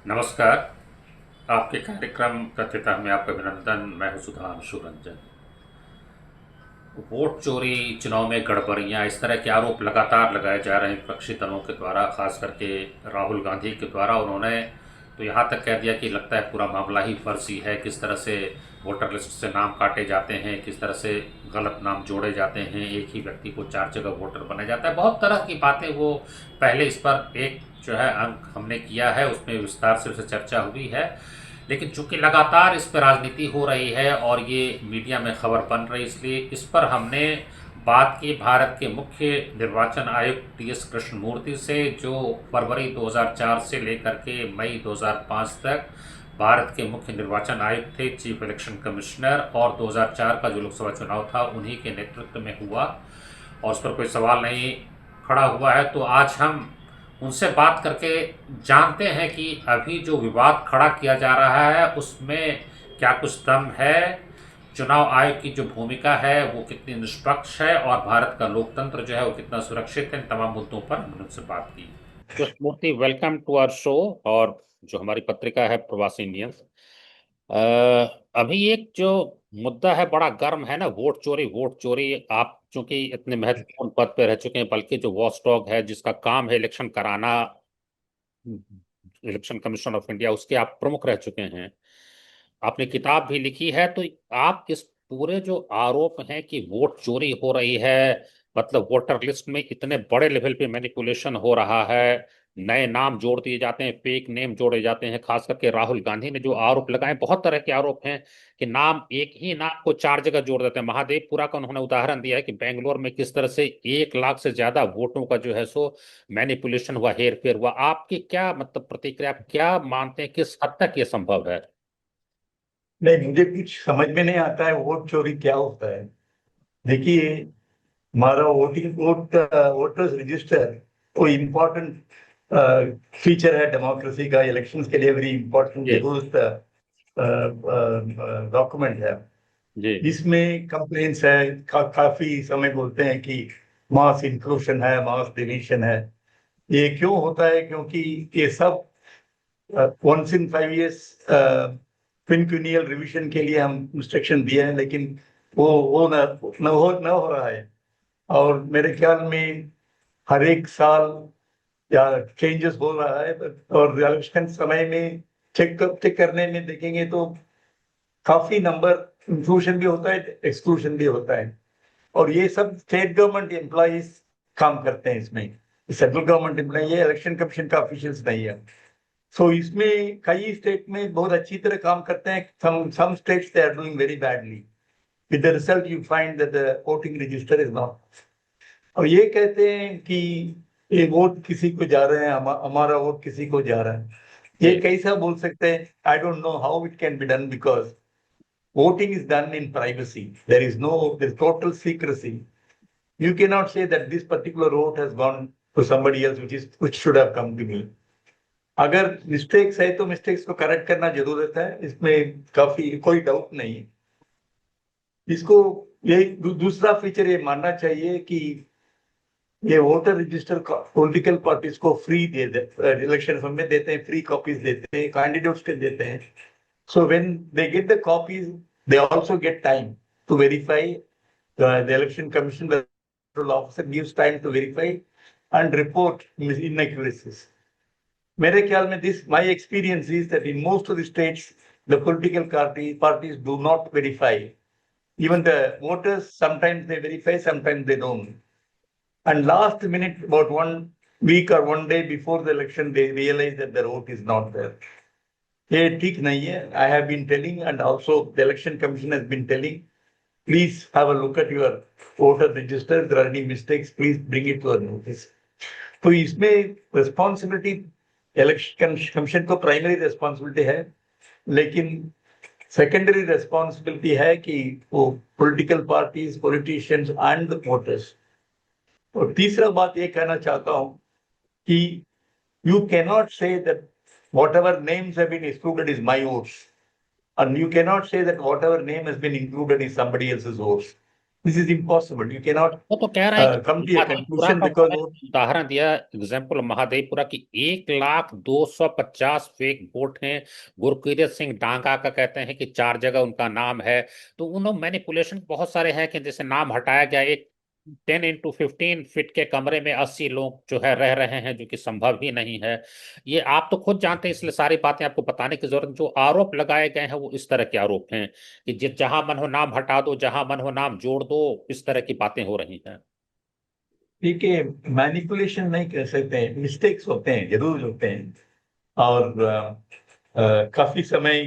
नमस्कार। आपके कार्यक्रम कथ्यता में आपका अभिनंदन। मैं हूं सुधांशु रंजन। वोट चोरी, चुनाव में गड़बड़ियां, इस तरह के आरोप लगातार लगाए जा रहे हैं विपक्षी दलों के द्वारा, खास करके राहुल गांधी के द्वारा। उन्होंने तो यहाँ तक कह दिया कि लगता है पूरा मामला ही फर्जी है। किस तरह से वोटर लिस्ट से नाम काटे जाते हैं, किस तरह से गलत नाम जोड़े जाते हैं, एक ही व्यक्ति को 4 जगह वोटर बनाया जाता है। बहुत तरह की बातें वो पहले इस पर एक जो है अंक हमने किया है, उसमें विस्तार से उसे चर्चा हुई है। लेकिन चूंकि लगातार इस पर राजनीति हो रही है और ये मीडिया में खबर बन रही, इसलिए इस पर हमने बात की भारत के मुख्य निर्वाचन आयुक्त टी.एस. कृष्णमूर्ति से, जो फरवरी 2004 से लेकर के मई 2005 तक भारत के मुख्य निर्वाचन आयुक्त थे, चीफ इलेक्शन कमिश्नर। और 2004 का जो लोकसभा चुनाव था उन्हीं के नेतृत्व में हुआ और उस पर कोई सवाल नहीं खड़ा हुआ है। तो आज हम उनसे बात करके जानते हैं कि अभी जो विवाद खड़ा किया जा रहा है उसमें क्या कुछ दम है, चुनाव आयोग की जो भूमिका है वो कितनी निष्पक्ष है और भारत का लोकतंत्र जो है वो कितना सुरक्षित है। इन तमाम मुद्दों पर हमने उनसे बात की। Krishnamurthy, welcome to our show. और जो हमारी पत्रिका है प्रवासी इंडियंस, अभी एक जो मुद्दा है बड़ा गर्म है ना, वोट चोरी। वोट चोरी, आप चूंकि इतने महत्वपूर्ण पद पे रह चुके हैं, बल्कि जो वॉचडॉग है जिसका काम है इलेक्शन कराना, इलेक्शन कमीशन ऑफ इंडिया, उसके आप प्रमुख रह चुके हैं, आपने किताब भी लिखी है। तो आप इस पूरे जो आरोप हैं कि वोट चोरी हो रही है, मतलब वोटर लिस्ट में इतने बड़े लेवल पे मैनिपुलेशन हो रहा है, नए नाम जोड़ दिए जाते हैं, फेक नेम जोड़े जाते हैं, खास करके राहुल गांधी ने जो आरोप लगाए, बहुत तरह के आरोप हैं कि नाम, एक ही नाम को 4 जगह जोड़ देते हैं। महादेवपुरा का उन्होंने उदाहरण दिया है कि बेंगलोर में किस तरह से 1 लाख से ज्यादा वोटों का जो है सो मैनिपुलेशन हुआ, हेर फेर हुआ। आपकी क्या मतलब प्रतिक्रिया, आप क्या मानते हैं, किस हद तक ये संभव है? नहीं, मुझे कुछ समझ में नहीं आता है वोट चोरी क्या होता है। देखिए, हमारा वोटर्स रजिस्टर कोई इम्पोर्टेंट फीचर है डेमोक्रेसी का, इलेक्शंस के लिए वेरी इंपॉर्टेंट जी। जरूरत डॉक्यूमेंट है। जी। इसमें कंप्लेन्स है, काफी समय बोलते हैं कि मास इंक्लूशन है, मास डिलीशन है। ये क्यों होता है? क्योंकि ये सब वंस इन 5 इयर्स क्विनक्यूनियल रिवीजन के लिए हम इंस्ट्रक्शन दिए हैं, लेकिन वो न हो रहा है। और मेरे ख्याल में हर एक साल या चेंजेस हो रहा है। और इलेक्शन समय में चेक करने में देखेंगे तो काफी नंबर इंक्लूशन भी होता है, एक्सक्लूशन भी होता है। और ये सब स्टेट गवर्नमेंट एम्प्लॉइज काम करते हैं इसमें। सेंट्रल गवर्नमेंट एम्प्लॉई है, इलेक्शन कमीशन का ऑफिशियल्स नहीं है। सो इसमें कई स्टेट में बहुत अच्छी तरह काम करते हैं। some states they are doing very badly. With the result you find that the voting register is not. और ये कहते हैं कि ये वोट किसी को जा रहे हैं, हमारा वोट किसी को जा रहा है। ये जी। कैसा बोल सकते हैं? आई don't know how it can be done, because voting is done in privacy. There's total secrecy. You cannot say that this particular vote has gone to somebody else, which should have come to me. अगर mistakes है तो mistakes को correct करना जरूरत है, इसमें काफी कोई डाउट नहीं है। इसको ये दूसरा फीचर ये मानना चाहिए कि ये वोटर रजिस्टर पॉलिटिकल पार्टीज को फ्री दे दे, इलेक्शन में देते हैं, फ्री कॉपीज देते हैं, कैंडिडेट्स के देते हैं। So when they get the copies, they also get time to verify. The election commission officer gives time to verify and report inaccuracies. मेरे ख्याल में this my experience is that in most of the states the political parties do not verify. Even the voters, sometimes they verify, sometimes they don't. And last minute, about 1 week or 1 day before the election, they realize that the vote is not there. ये ठीक नहीं है. I have been telling, and also the election commission has been telling, please have a look at your voter register. If there are any mistakes, please bring it to our notice. तो इसमें responsibility election commission को primary responsibility है, लेकिन secondary responsibility है कि वो political parties, politicians and voters. और तीसरा बात ये कहना चाहता हूं कि you cannot say that whatever names have been excluded is my votes, and you cannot say that whatever name has been included is somebody else's votes. This is impossible. You cannot वो तो कह रहा है कि come to a Mahadevapura conclusion का because उन्होंने उदाहरण दिया, एग्जाम्पल महादेवपुरा की 1,250 फेक वोट हैं। गुरकीरत सिंह डांगा का कहते हैं कि 4 जगह उनका नाम है। तो उन्होंने मैनिपुलेशन बहुत सारे हैं कि जैसे नाम हटाया गया, एक 10 into 15 फीट के कमरे में 80 लोग जो है रह रहे हैं, जो कि संभव ही नहीं है। ये आप तो खुद जानते हैं, इसलिए सारी बातें आपको बताने की जरूरत। जो आरोप लगाए गए हैं वो इस तरह के आरोप हैं कि जहां मन हो नाम हटा दो, जहां मन हो नाम जोड़ दो, इस तरह की बातें हो रही हैं। ठीक है, मैनिपुलेशन नहीं कर सकते, मिस्टेक्स होते हैं, जरूर होते हैं। और काफी समय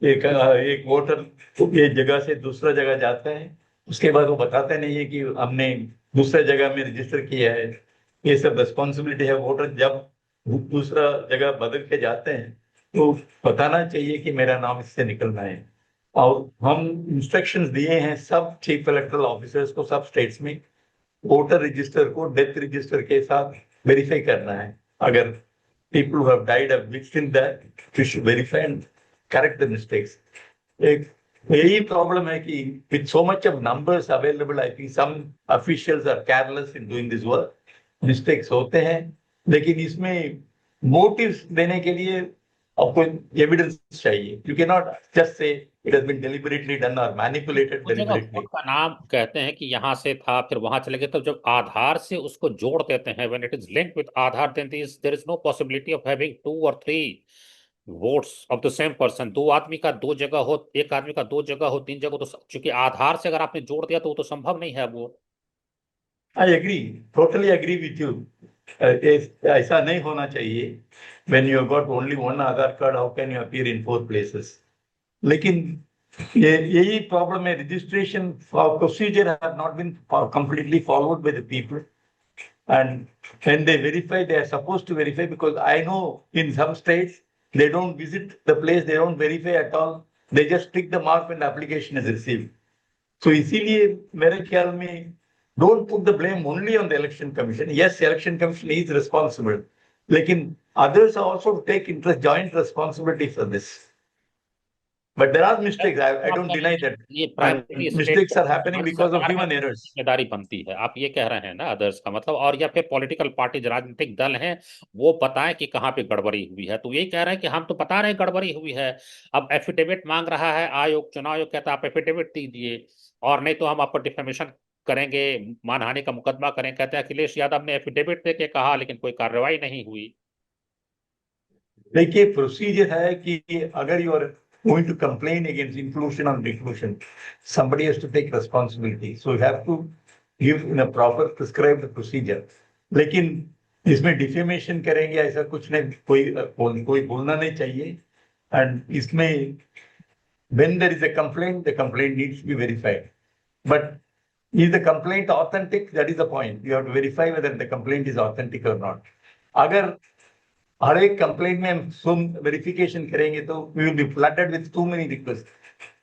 एक वोटर एक जगह से दूसरा जगह जाता है, उसके बाद वो बताते नहीं है कि हमने दूसरा जगह में रजिस्टर किया है। ये सब रिस्पॉन्सिबिलिटी है वोटर जब दूसरा जगह बदल के जाते हैं तो बताना चाहिए कि मेरा नाम इससे निकलना है। और हम इंस्ट्रक्शंस दिए हैं सब चीफ इलेक्टोरल ऑफिसर्स को, सब स्टेट्स में वोटर रजिस्टर को डेथ रजिस्टर के साथ वेरीफाई करना है। अगर people who have died have mixed in that, we should verify and correct the mistakes. एक यही प्रॉब्लम है कि with so much of numbers available, I think some officials are careless in doing this work. Mistakes होते हैं, लेकिन इसमें motives देने के लिए आपको एविडेंस चाहिए। You cannot just say it has been deliberately done or manipulated वो जगह deliberately. वोट का नाम कहते हैं कि यहाँ से था फिर वहां चले गए, तो जब आधार से उसको जोड़ देते हैं, when it is linked with Aadhaar, then there is no possibility of having 2 or 3 votes of the same person. दो आदमी का दो जगह हो, एक आदमी का दो जगह हो, 3 जगह, तो चूंकि आधार से अगर आपने जोड़ दिया तो वो तो संभव नहीं है वो। I agree, totally agree with you. ऐसा नहीं होना चाहिए। When you have got only one Aadhaar card, how can you appear in 4 places? लेकिन यही प्रॉब्लम है, registration procedure have not been completely followed by the people. And when they verify, they are supposed to verify, because I know in some states they don't visit the place, they don't verify at all. They just tick the mark when the application is received. So इसीलिए मेरे ख्याल में don't put the blame only on the election commission. Yes, election commission is responsible, लेकिन others also take joint responsibility for this. But there are mistakes. I don't deny that. ये And primary mistakes state are happening because of human errors. जिम्मेदारी बनती है, आप ये कह रहे हैं ना अदर्स का मतलब। और या फिर पॉलिटिकल पार्टी जो राजनीतिक दल हैं वो बताएं कि कहाँ पे गड़बड़ी हुई है। तो ये कह रहे हैं कि हम तो बता रहे हैं गड़बड़ी हुई है। अब एफिडेविट मांग रहा है आयोग, चुनाव आयोग कहता है आप एफिडेविट दीजिए, और नहीं तो हम आपको डिफेमेशन करेंगे, मानहानि का मुकदमा करें। कहते हैं अखिलेश यादव ने एफिडेविट दे के कहा, लेकिन कोई कार्रवाई नहीं हुई। देखिए, प्रोसीजर है कि अगर you are going to complain against inclusion or exclusion, somebody has to take responsibility. So you have to give in a proper prescribed procedure. लेकिन इसमें डिफेमेशन करेंगे ऐसा कुछ नहीं, कोई बोलना नहीं चाहिए। एंड इसमें when there is a complaint needs to be verified. But is the complaint authentic? That is the point. You have to verify whether the complaint is authentic or not. अगर हर एक कंप्लेंट में हम verification करेंगे तो we will be flooded with too many requests.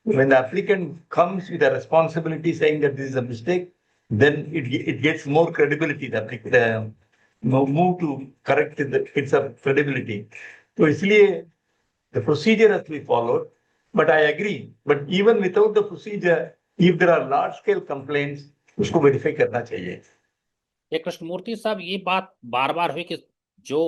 When the applicant comes with a responsibility saying that this is a mistake, then it gets more credibility. The move to correct its credibility. तो इसलिए the procedure has to be followed. But I agree. But even without the procedure, if there are large scale complaints, उसको verify करना चाहिए। ये कृष्णमूर्ति साहब, ये बात बार बार हुई कि जो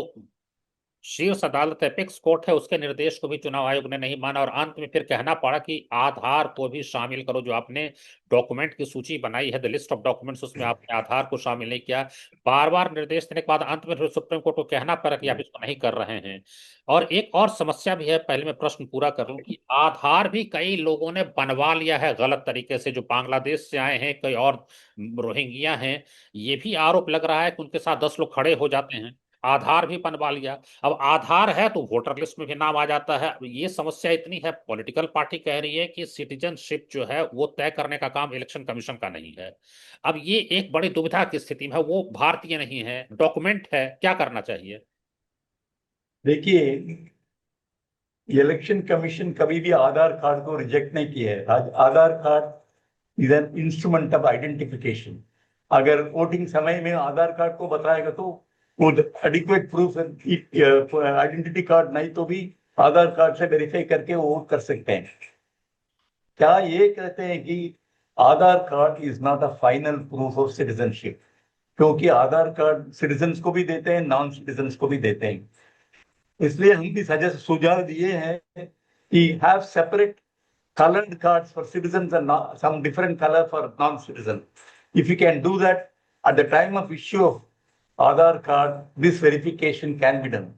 शीर्ष अदालत एपेक्स कोर्ट है उसके निर्देश को भी चुनाव आयोग ने नहीं माना, और अंत में फिर कहना पड़ा कि आधार को भी शामिल करो। जो आपने डॉक्यूमेंट की सूची बनाई है, द लिस्ट ऑफ डॉक्यूमेंट्स, उसमें आपने आधार को शामिल नहीं किया। बार बार निर्देश देने के बाद अंत में फिर सुप्रीम कोर्ट को कहना पड़ा कि आप इसको नहीं कर रहे हैं। और एक और समस्या भी है, पहले मैं प्रश्न पूरा कर लूं, कि आधार भी कई लोगों ने बनवा लिया है गलत तरीके से, जो बांग्लादेश से आए हैं, कई और रोहिंग्या हैं। ये भी आरोप लग रहा है कि उनके साथ 10 लोग खड़े हो जाते हैं, आधार भी बनवा लिया। अब आधार है तो वोटर लिस्ट में भी नाम आ जाता है। ये समस्या इतनी है, पॉलिटिकल पार्टी कह रही है कि सिटीजनशिप जो है वो तय करने का काम इलेक्शन कमीशन का नहीं है। अब ये एक बड़ी दुविधा की स्थिति में है, वो भारतीय नहीं है, डॉक्यूमेंट है, क्या करना चाहिए? देखिए, इलेक्शन कमीशन कभी भी आधार कार्ड को रिजेक्ट नहीं किया है। Aadhaar card is an instrument of identification. अगर वोटिंग समय में आधार कार्ड को बताएगा तो वो एडिक्वेट प्रूफ, आइडेंटिटी कार्ड नहीं तो भी आधार कार्ड से वेरीफाई करके वो वोट कर सकते हैं। क्या ये कहते हैं कि Aadhaar card is not a final proof of citizenship, क्योंकि आधार कार्ड सिटीजन्स को भी देते हैं, नॉन सिटीजन्स को भी देते हैं। इसलिए हम भी सजेस्ट सुझाव दिए हैं कि have separate colored cards for citizens and some different color for non-citizens. If you can do that at the time of issue of Aadhaar card, this verification can be done.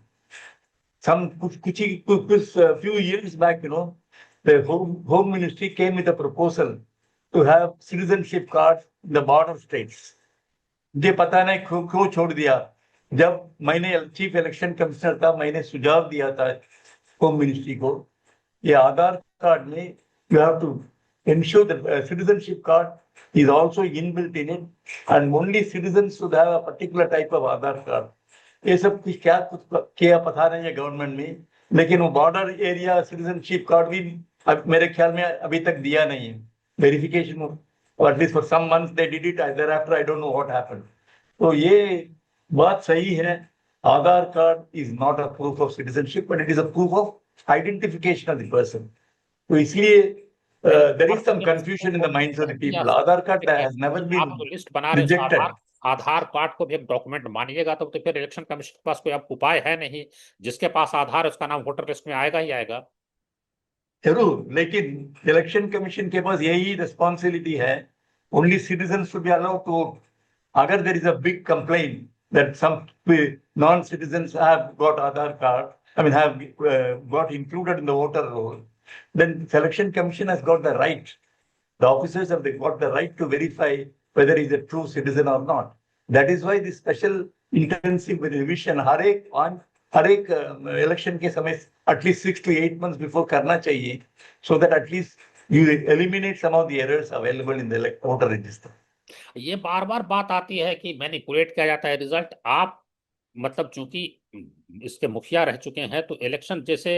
Few years back, the Home Ministry came with a proposal to have citizenship cards in the border states. मुझे पता नहीं क्यों छोड़ दिया। जब मैंने chief election commissioner था, मैंने सुझाव दिया था होम मिनिस्ट्री को, ये आधार कार्ड में you have to ensure that a citizenship card is also inbuilt in it, and only citizens should have a particular type of Aadhaar card. ये सब कुछ किया पता नहीं है गवर्नमेंट में, लेकिन वो बॉर्डर एरिया सिटीजनशिप कार्ड भी मेरे ख्याल में अभी तक दिया नहीं है verification, or at least for some months they did it. Thereafter I don't know what happened. तो ये बात सही है, Aadhaar card is not a proof of citizenship, but it is a proof of identification of the person. तो इसलिए there is some confusion in the minds of the people. Aadhaar card has never आप been जो list बना रहे हैं rejected. आधार card को भी एक डॉक्यूमेंट मानिएगा, तो फिर इलेक्शन कमीशन के पास कोई अब उपाय है नहीं। जिसके पास आधार है उसका नाम वोटर लिस्ट में आएगा ही आएगा। जरूर, लेकिन इलेक्शन कमीशन के पास यही रिस्पॉन्सिबिलिटी है, only citizen should be allowed to vote. अगर there is a big complaint that some non citizens have got Aadhaar card, I mean have got included in the voter roll, then selection commission has got the right, the officers have got the right to verify whether he is a true citizen or not. That is why this special intensive revision हर एक election के समय at least 6 to 8 months before करना चाहिए, so that at least you eliminate some of the errors available in the voter register. ये बार बार बात आती है कि मैनिपुलेट किया जाता है रिजल्ट। आप मतलब चूंकि इसके मुखिया रह चुके हैं, तो इलेक्शन जैसे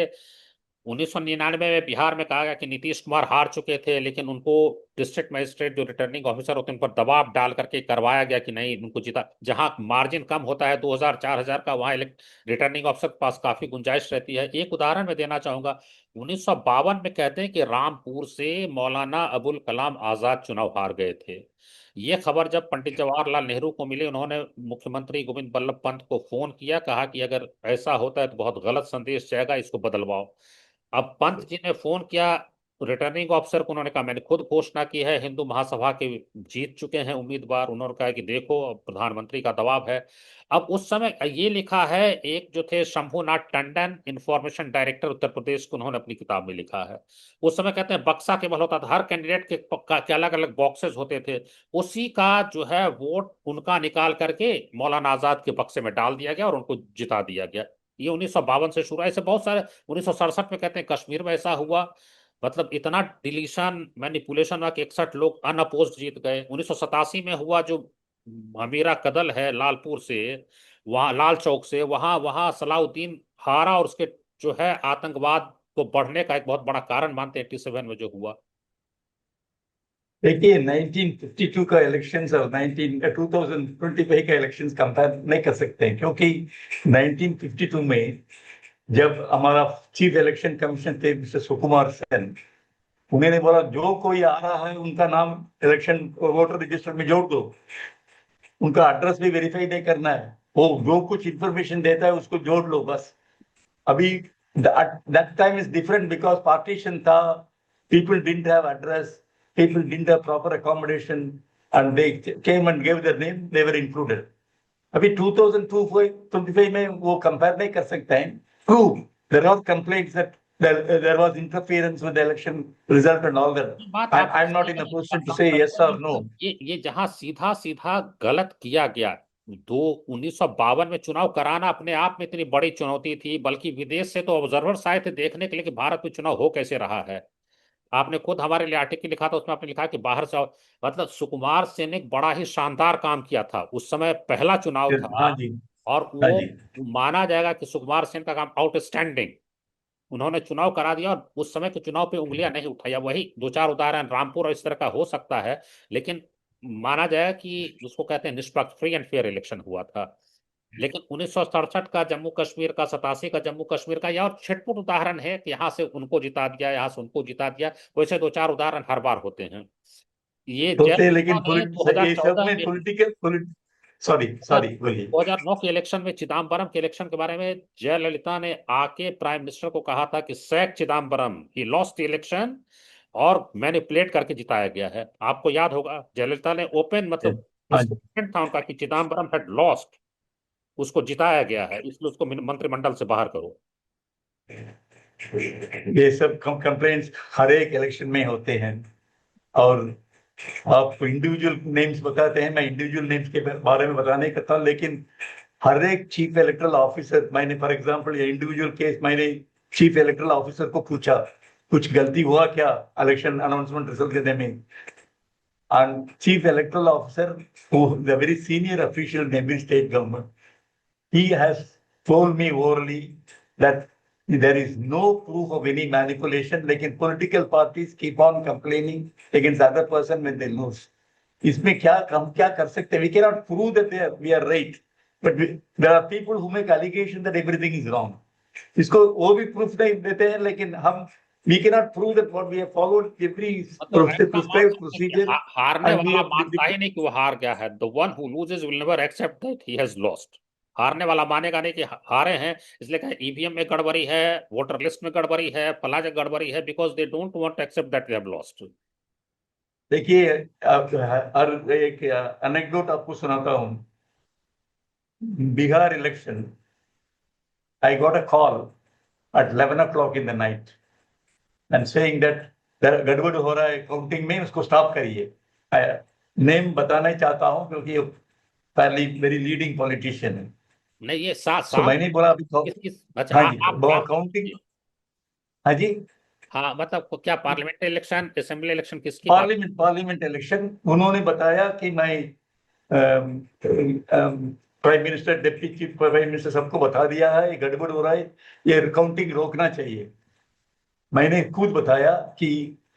1999 में बिहार में कहा गया कि नीतीश कुमार हार चुके थे, लेकिन उनको डिस्ट्रिक्ट मजिस्ट्रेट जो रिटर्निंग ऑफिसर होते हैं उन पर दबाव डाल करके करवाया गया कि नहीं उनको जीता। जहां मार्जिन कम होता है 2000-4000 का, वहां रिटर्निंग ऑफिसर के पास काफी गुंजाइश रहती है। एक उदाहरण मैं देना चाहूंगा, 1952 में कहते हैं कि रामपुर से मौलाना अबुल कलाम आजाद चुनाव हार गए थे। ये खबर जब पंडित जवाहरलाल नेहरू को मिली, उन्होंने मुख्यमंत्री गोविंद बल्लभ पंत को फोन किया, कहा कि अगर ऐसा होता है तो बहुत गलत संदेश जाएगा, इसको बदलवाओ। अब पंत जी ने फोन किया रिटर्निंग ऑफिसर को, उन्होंने कहा मैंने खुद घोषणा की है, हिंदू महासभा के जीत चुके हैं उम्मीदवार। उन्होंने कहा कि देखो अब प्रधानमंत्री का दबाव है। अब उस समय ये लिखा है, एक जो थे शंभुनाथ टंडन इंफॉर्मेशन डायरेक्टर उत्तर प्रदेश को, उन्होंने अपनी किताब में लिखा है। उस समय कहते हैं बक्सा केवल होता था, हर कैंडिडेट के अलग अलग बॉक्सेस होते थे, उसी का जो है वोट उनका निकाल करके मौलाना आजाद के बक्से में डाल दिया गया और उनको जिता दिया गया। ये 1952 से शुरू, ऐसे बहुत सारे 1967 में कहते हैं कश्मीर में ऐसा हुआ। मतलब इतना डिलीशन मैनिपुलेशन हुआ कि 61 लोग अनअपोज्ड जीत गए। 1987 में हुआ जो अमीरा कदल है लालपुर से, वहां लाल चौक से, वहां वहां सलाउद्दीन हारा और उसके जो है आतंकवाद को बढ़ने का एक बहुत बड़ा कारण मानते हैं 87 में जो हुआ। देखिए 1952 का इलेक्शन और 2025 का इलेक्शन कंपेयर नहीं कर सकते हैं, क्योंकि 1952 में जब हमारा चीफ इलेक्शन कमीशन थे मिस्टर सुकुमार सेन, उन्होंने बोला जो कोई आ रहा है उनका नाम इलेक्शन वोटर रजिस्टर में जोड़ दो, उनका एड्रेस भी वेरीफाई नहीं करना है, वो जो कुछ इंफॉर्मेशन देता है उसको जोड़ लो बस। अभी that time is different because partition था, people didn't have address, people didn't have proper accommodation, and they came and gave their name, they were included. अभी 2025 में वो कंपेयर नहीं कर सकते हैं। True, there are complaints that there was interference with the election result and all that. बात आप I'm not in a position to say yes or no. ये जहां सीधा सीधा गलत किया गया, 1952 में चुनाव कराना अपने आप में इतनी बड़ी चुनौती थी, बल्कि विदेश से तो ऑब्जर्वर्स आए थे देखने के लिए कि भारत में चुनाव हो कैसे रहा है। आपने खुद हमारे लिए आर्टिकल लिखा था, उसमें आपने लिखा कि बाहर से मतलब सुकुमार सेन ने एक बड़ा ही शानदार काम किया था, उस समय पहला चुनाव था। हाँ जी, और हाँ वो जी। माना जाएगा कि सुकुमार सेन का काम आउटस्टैंडिंग, उन्होंने चुनाव करा दिया और उस समय के चुनाव पे उंगलियां नहीं उठाई। वही दो चार उदाहरण रामपुर और इस तरह का हो सकता है, लेकिन माना जाए कि उसको कहते हैं निष्पक्ष, फ्री एंड फेयर इलेक्शन हुआ था। लेकिन 1967 का जम्मू कश्मीर का, 87 का जम्मू कश्मीर का, यह और छिटपुट उदाहरण है कि यहाँ से उनको जिता दिया, यहाँ से उनको जिता दिया, वैसे दो चार उदाहरण हर बार होते हैं। ये होते हैं, लेकिन जयललिता ने ये सब 2014 में में, पॉलिटिकल, सॉरी सॉरी बोलिए। 2009 के इलेक्शन में, चिदम्बरम के इलेक्शन के बारे में जयललिता ने आके प्राइम मिनिस्टर को कहा था कि सैक Chidambaram, he lost the election और मैनिपुलेट करके जिताया गया है। आपको याद होगा जयललिता ने ओपन, मतलब हाँ जी। स्टेटमेंट था उनका कि चिदम्बरम हैड लॉस्ट, उसको जिताया गया है, इसलिए उसको मंत्रिमंडल से बाहर करो। ये सब कंप्लेंट्स हर एक इलेक्शन में होते हैं। और आप इंडिविजुअल नेम्स बताते हैं, मैं इंडिविजुअल नेम्स के बारे में बताने का था, लेकिन हर एक चीफ इलेक्टरल ऑफिसर, मैंने फॉर एग्जांपल ये इंडिविजुअल केस, मैंने चीफ इलेक्टरल ऑफिसर को पूछा कुछ गलती हुआ क्या इलेक्शन अनाउंसमेंट रिजल्ट देने में। And chief electoral officer, who the very senior official in every state government, he has told me orally that there is no proof of any manipulation, लेकिन political parties keep on complaining against other person when they lose. इसमें क्या हम क्या कर सकते हैं? We cannot prove that we are right, but there are people who make allegation that everything is wrong. इसको वो भी प्रूफ नहीं देते हैं, लेकिन हम we cannot prove that what we have followed every मतलब ऐसा मान prescribed सकते हैं कि procedure हारने and we वाला have मानता ही नहीं कि वो हार गया है। The one who loses will never accept that he has lost. हारने वाला मानेगा नहीं कि हारे हैं, इसलिए कहा ईवीएम में गड़बड़ी है, वोटर लिस्ट में गड़बड़ी है, फला जगह गड़बड़ी है, because they don't want to accept that they have lost. देखिए, हर एक अनेक्डोट आपको सुनाता हूँ। Bihar election, I got a call at 11 o'clock in the night and saying that गड़बड़ हो रहा है काउंटिंग में, उसको स्टॉप करिए। नेम बताना ही चाहता हूँ क्योंकि पहली मेरी लीडिंग पॉलिटिशियन है। नहीं, ये सो शाम मैंने बोला अभी किस किस, अच्छा हाँ जी, आप काउंटिंग। हाँ जी। हाँ, मतलब क्या पार्लियामेंट इलेक्शन, असेंबली इलेक्शन किसकी बात? पार्लियामेंट इलेक्शन, उन्होंने बताया कि मैं prime minister, deputy chief prime minister सबको बता दिया है ये गड़बड़ हो रहा है, ये काउंटिंग रोकना चाहिए। मैंने खुद बताया कि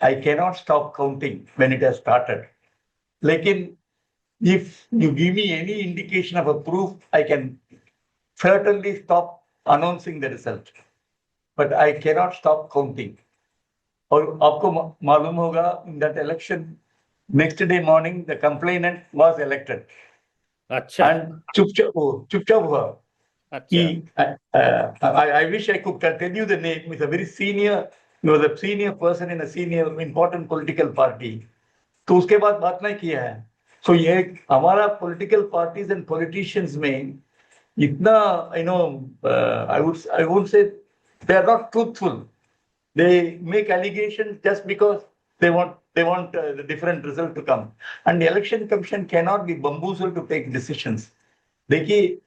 I cannot stop counting when it has started, लेकिन if you give me any indication of a proof I can certainly stop announcing the result, but I cannot stop counting. और आपको मालूम होगा, in that election, next day morning the complainant was elected अच्छा and चुपचाप हुआ अच्छा। कि I wish I could tell you the name. He's a very senior, he was a senior person in a senior important political party. तो उसके बाद बात नहीं किया है। सो ये हमारा पॉलिटिकल पार्टीज एंड पॉलिटिशियंस में इतना, I would say they are not truthful. They make allegations just because they want the different result to come, and the election commission cannot be bamboozled to take decisions. देखिए,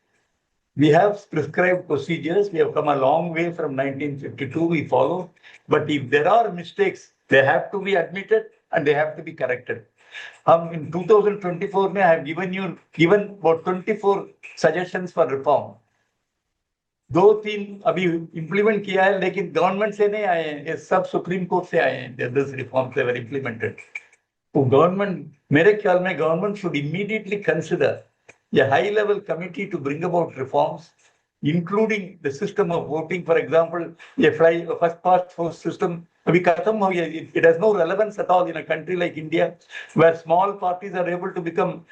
we have prescribed procedures. We have come a long way from 1952. We follow, but if there are mistakes, they have to be admitted and they have to be corrected. हम in 2024 में I have given about 24 suggestions for reform. 2-3 अभी implement किया है, लेकिन government से नहीं आए हैं, ये सब सुप्रीम कोर्ट से आए हैं। This reforms were implemented. तो गवर्नमेंट, मेरे ख्याल में government should immediately consider a high level committee to bring about reforms, including the system of voting. For example, a first past first system अभी खत्म हो गया। It has no relevance at all in a country like India, where small parties are able to become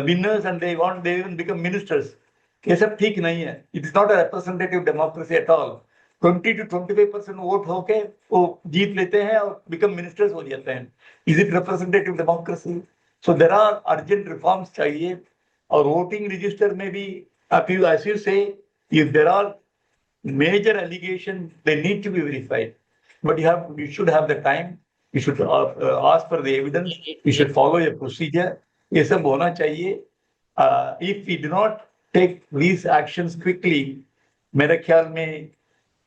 winners and they even become ministers. ये सब ठीक नहीं है। It is not a representative democracy at all. 20 to 25% vote होके वो जीत लेते हैं और become ministers हो जाते हैं। Is it representative democracy? So there are urgent reforms चाहिए। और वोटिंग रजिस्टर में भी, as you say, if there are major allegations, they need to be verified. But you should have the time. You should ask for the evidence. You should follow a procedure. ये सब होना चाहिए। If we do not take these actions quickly, मेरे ख्याल में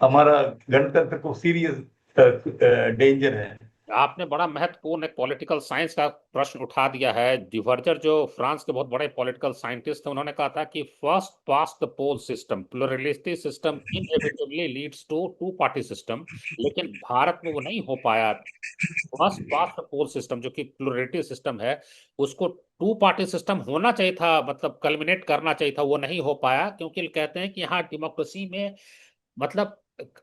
हमारा गणतंत्र को सीरियस डेंजर है। आपने बड़ा महत्वपूर्ण एक पॉलिटिकल साइंस का प्रश्न उठा दिया है। डिवर्जर जो फ्रांस के बहुत बड़े पॉलिटिकल साइंटिस्ट थे, उन्होंने कहा था कि first past the poll system, pluralistic system inevitably leads to two party system, लेकिन भारत में वो नहीं हो पाया। First past the poll system जो कि प्लुरलिटी सिस्टम है, उसको टू पार्टी सिस्टम होना चाहिए था, मतलब कल्मिनेट करना चाहिए था, वो नहीं हो पाया, क्योंकि कहते हैं कि यहाँ डेमोक्रेसी में मतलब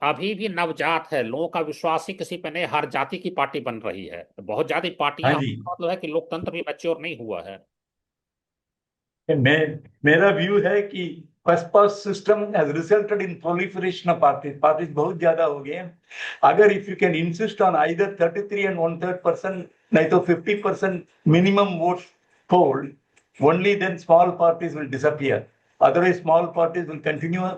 अभी भी नवजात है, लोगों का विश्वास ही किसी पे नहीं, हर जाति की पार्टी बन रही है, बहुत ज्यादा हाँ पार्टियां, जी। मतलब है कि लोकतंत्र भी मैच्योर नहीं हुआ है। मैं मेरा व्यू है कि first pass system has resulted in proliferation of parties, parties बहुत ज्यादा हो गए हैं। अगर if you can insist on either 33 and 1/3%, नहीं तो 50% minimum vote pole, only then small parties will disappear, otherwise small parties will continue,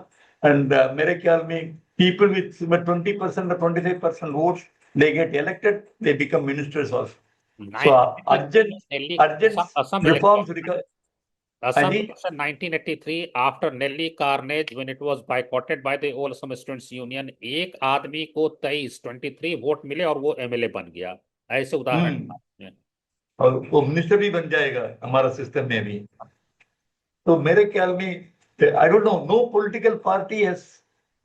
and मेरे ख्याल में people with 20% or 25% votes, they get elected, they become ministers also. So 1983 urgent में Delhi urgent Assam reforms election, require. हाँ Assam ji. election 1983 after Nellie carnage when it was boycotted by the All Assam Students Union, एक आदमी को 23 vote मिले और वो MLA बन गया। ऐसे उदाहरण हम्म। हैं। और वो मिनिस्टर भी बन जाएगा हमारा सिस्टम में भी। तो मेरे ख्याल में I don't know, no political party has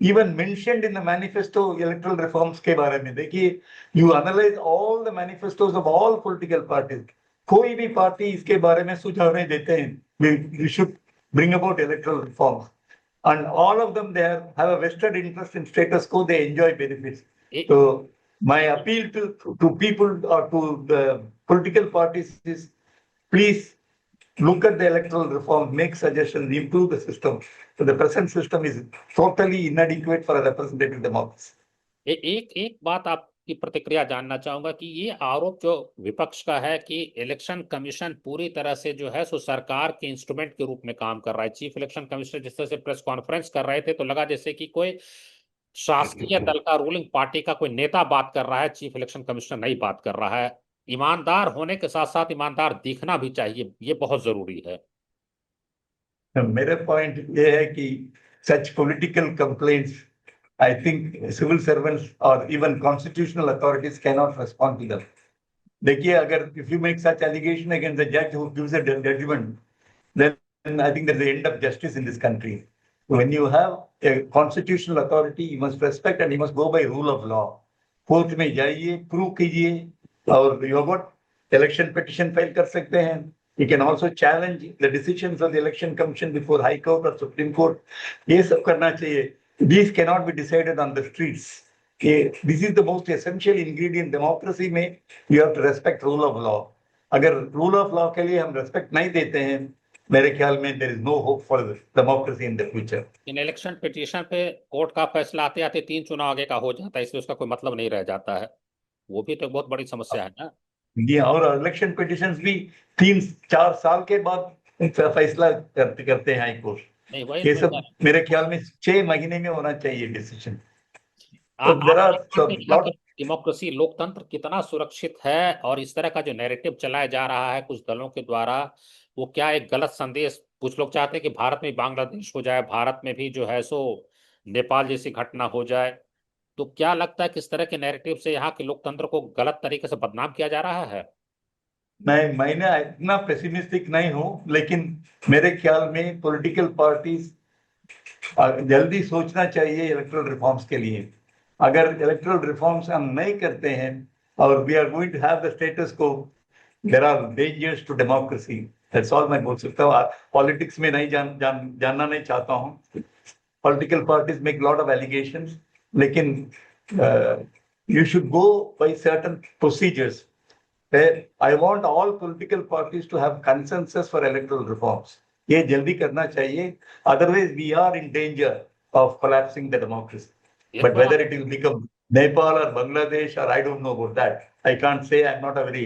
even mentioned in the manifesto electoral reforms के बारे में। देखिए, you analyse all the manifestos of all political parties, कोई भी पार्टी इसके बारे में सुझाव नहीं देते हैं we should bring about electoral reforms, and all of them they have a vested interest in status quo, they enjoy benefits. A- So my appeal to people or to the political parties is, please look at the electoral reform, make suggestions, improve the system. So the present system is totally inadequate for a representative democracy. एक एक बात आपकी प्रतिक्रिया जानना चाहूंगा कि ये आरोप जो विपक्ष का है कि इलेक्शन कमीशन पूरी तरह से जो है सो सरकार के इंस्ट्रूमेंट के रूप में काम कर रहा है। चीफ इलेक्शन कमिश्नर जिस तरह से प्रेस कॉन्फ्रेंस कर रहे थे तो लगा जैसे कि कोई शासकीय दल का, रूलिंग पार्टी का कोई नेता बात कर रहा है, चीफ इलेक्शन कमिश्नर नहीं बात कर रहा है। ईमानदार होने के साथ साथ ईमानदार दिखना भी चाहिए, ये बहुत जरूरी है। मेरे पॉइंट ये है कि such political complaints, I think civil servants or even constitutional authorities cannot respond to them. देखिए, अगर if you make such allegation against the judge who gives a judgment, then I think there's the end of justice in this country. When you have a constitutional authority, you must respect and you must go by rule of law. Court में जाइए, prove कीजिए, और you have got election petition file कर सकते हैं. You can also challenge the decisions of the election commission before High Court or Supreme Court. ये सब करना चाहिए. These cannot be decided on the streets. This is the most essential ingredient democracy में. You have to respect rule of law. अगर rule of law के लिए हम respect नहीं देते हैं, मेरे ख्याल में there is no hope for democracy in the future. In election petition पे कोर्ट का फैसला आते आते 3 चुनाव आगे का हो जाता है, इसलिए उसका कोई मतलब नहीं रह जाता है। वो भी तो एक बहुत बड़ी समस्या है ना। ये और इलेक्शन पिटिशंस भी 3-4 साल के बाद फैसला करते हैं हाई कोर्ट. नहीं, वही ये तो मैं कह सब रहा मेरे ख्याल में 6 महीने में होना चाहिए डिसीजन. हूं। तो देयर आप आर ये मानते हैं यहाँ लॉट. की डेमोक्रेसी, लोकतंत्र कितना सुरक्षित है, और इस तरह का जो नैरेटिव चलाया जा रहा है कुछ दलों के द्वारा, वो क्या एक गलत संदेश, कुछ लोग चाहते हैं कि भारत में बांग्लादेश हो जाए, भारत में भी जो है सो नेपाल जैसी घटना हो जाए। तो क्या लगता है किस तरह के नैरेटिव से यहाँ के लोकतंत्र को गलत तरीके से बदनाम किया जा रहा है? मैंने इतना पेसिमिस्टिक नहीं हूं, लेकिन मेरे ख्याल में पॉलिटिकल पार्टीज जल्दी सोचना चाहिए इलेक्टोरल रिफॉर्म्स के लिए. अगर इलेक्टोरल रिफॉर्म्स हम नहीं करते हैं और we are going to have the status को, there are dangers to democracy. That's all मैं बोल सकता हूँ. पॉलिटिक्स में नहीं जानना नहीं चाहता हूँ. Political parties make a lot of allegations, लेकिन you should go by certain procedures. I want all political parties to have consensus for electoral reforms. ये जल्दी करना चाहिए. Otherwise, we are in danger of collapsing the democracy. एक But bar whether it will become Nepal or Bangladesh, or I don't know about that. I can't say. I'm not a very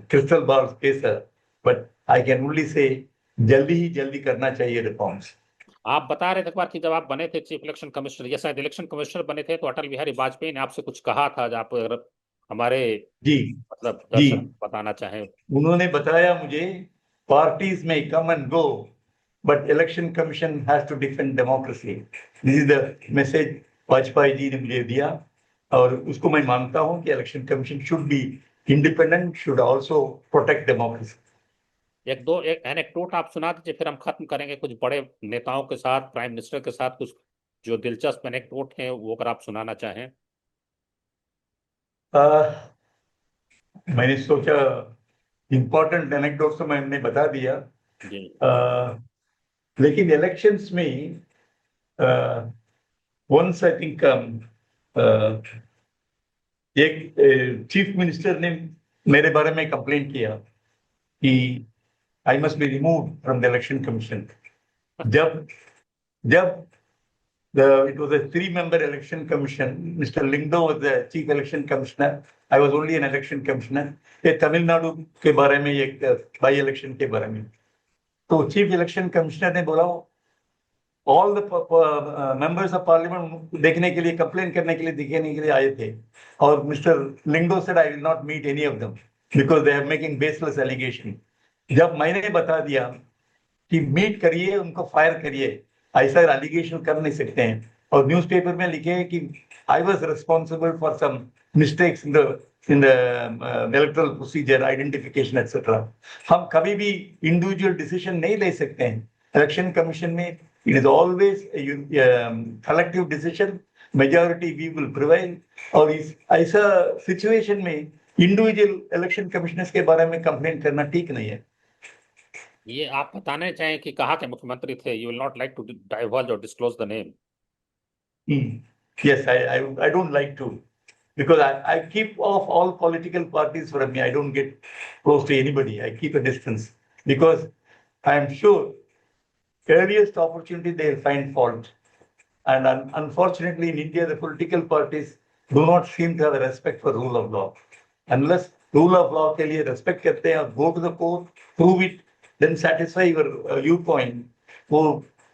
crystal ball chaser. But I can only say, जल्दी ही जल्दी करना चाहिए reforms. आप बता रहे थे एक बार कि जब आप बने थे चीफ इलेक्शन कमिश्नर, या शायद इलेक्शन कमिश्नर बने थे, तो अटल बिहारी वाजपेयी ने आपसे कुछ कहा था, जो आप अगर हमारे जी. मतलब जी. दर्शक बताना चाहें। उन्होंने बताया मुझे, पार्टीज में come and go, but election commission has to defend democracy. This is the message Vajpayee ji ने मुझे दिया, और उसको मैं मानता हूं कि election commission should be independent, should also protect democracy. एक एनेक्डोट आप सुना दीजिए, फिर हम खत्म करेंगे। कुछ बड़े नेताओं के साथ, प्राइम मिनिस्टर के साथ कुछ जो दिलचस्प एनेक्डोट हैं, वो अगर आप सुनाना चाहें। मैंने सोचा इंपॉर्टेंट एनेक्डोट्स तो मैंने बता दिया. जी। लेकिन इलेक्शंस में once I think एक चीफ मिनिस्टर ने मेरे बारे में कंप्लेंट किया कि I must be remove from the election commission. जब जब it was a 3-member election commission, Mr. Lingdo was the chief election commissioner, I was only an election commissioner। ये तमिलनाडु के बारे में, एक बाई इलेक्शन के बारे में, तो चीफ इलेक्शन कमिश्नर ने बोला all the members of parliament देखने के लिए, कंप्लेन करने के लिए, दिखने के लिए आए थे, और mister Lyngdoh said I will not meet any of them because they are making baseless allegation. जब मैंने बता दिया कि मीट करिए, उनको फायर करिए, ऐसा एलिगेशन कर नहीं सकते हैं, और न्यूज़पेपर में लिखे कि I was responsible for some mistakes in the electoral procedure, identification etcetera. हम कभी भी इंडिविजुअल डिसीजन नहीं ले सकते हैं इलेक्शन कमीशन में। It is always collective decision, majority we will prevail. और इस ऐसा सिचुएशन में इंडिविजुअल इलेक्शन कमिश्नर्स के बारे में कंप्लेंट करना ठीक नहीं है। ये आप बताने चाहें कि कहाँ के मुख्यमंत्री थे? You will not like to diverge और disclose the name. Yes, I don't like to, because I keep off all political parties from me. I don't get close to anybody. I keep a distance because I am sure earliest opportunity they will find fault. And unfortunately in India, the political parties do not seem to have a respect for rule of law. Unless rule of law के लिए respect करते हैं और go to the court, prove it, then satisfy your viewpoint, वो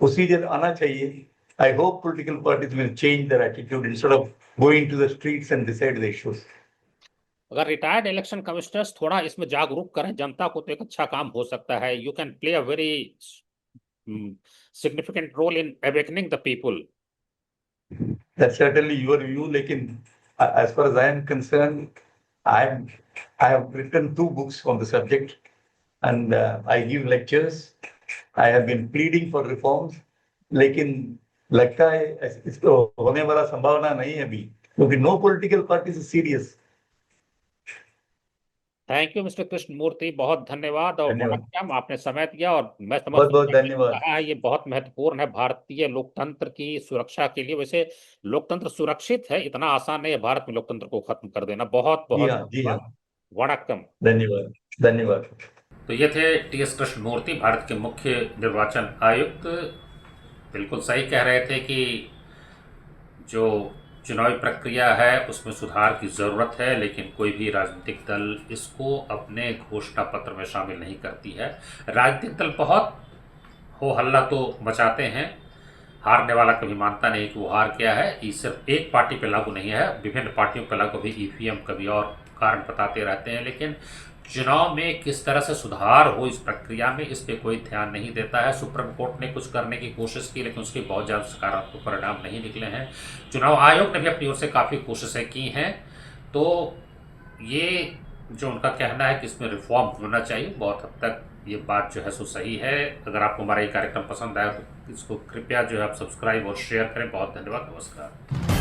procedure आना चाहिए। I hope political parties will change their attitude instead of going to the streets and decide the issues. अगर retired election commissioners थोड़ा इसमें जागरूक करें जनता को तो एक अच्छा काम हो सकता है। You can play a very significant role in awakening the people. That's certainly your view, लेकिन as far as I am concerned, I have written 2 books on the subject, and I give lectures. I have been pleading for reforms, लेकिन लगता है इसको होने वाला संभावना नहीं है अभी, क्योंकि no political party is serious. Thank you mister Krishna Murthy, बहुत धन्यवाद और वणक्कम, आपने समय दिया। और मैं समझता बहुत बहुत हूं कि धन्यवाद। कहा है ये बहुत महत्वपूर्ण है भारतीय लोकतंत्र की सुरक्षा के लिए। वैसे लोकतंत्र सुरक्षित है, इतना आसान नहीं है भारत में लोकतंत्र को खत्म कर देना। बहुत जी बहुत हाँ, जी हाँ, धन्यवाद, वणक्कम। धन्यवाद, धन्यवाद। तो ये थे टी.एस. कृष्णमूर्ति, भारत के मुख्य निर्वाचन आयुक्त। बिल्कुल सही कह रहे थे कि जो चुनावी प्रक्रिया है उसमें सुधार की ज़रूरत है, लेकिन कोई भी राजनीतिक दल इसको अपने घोषणा पत्र में शामिल नहीं करती है। राजनीतिक दल बहुत हो हल्ला तो मचाते हैं, हारने वाला कभी मानता नहीं कि वो हार गया है। ये सिर्फ एक पार्टी पे लागू नहीं है, विभिन्न पार्टियों पे लागू भी, ईवीएम कभी और कारण बताते रहते हैं। लेकिन चुनाव में किस तरह से सुधार हो इस प्रक्रिया में, इस पर कोई ध्यान नहीं देता है। सुप्रीम कोर्ट ने कुछ करने की कोशिश की, लेकिन उसके बहुत ज़्यादा सकारात्मक परिणाम नहीं निकले हैं। चुनाव आयोग ने भी अपनी ओर से काफ़ी कोशिशें की हैं। तो ये जो उनका कहना है कि इसमें रिफॉर्म होना चाहिए, बहुत हद तक ये बात जो है सो सही है। अगर आपको हमारा ये कार्यक्रम पसंद आया तो इसको कृपया जो है आप सब्सक्राइब और शेयर करें। बहुत धन्यवाद, नमस्कार।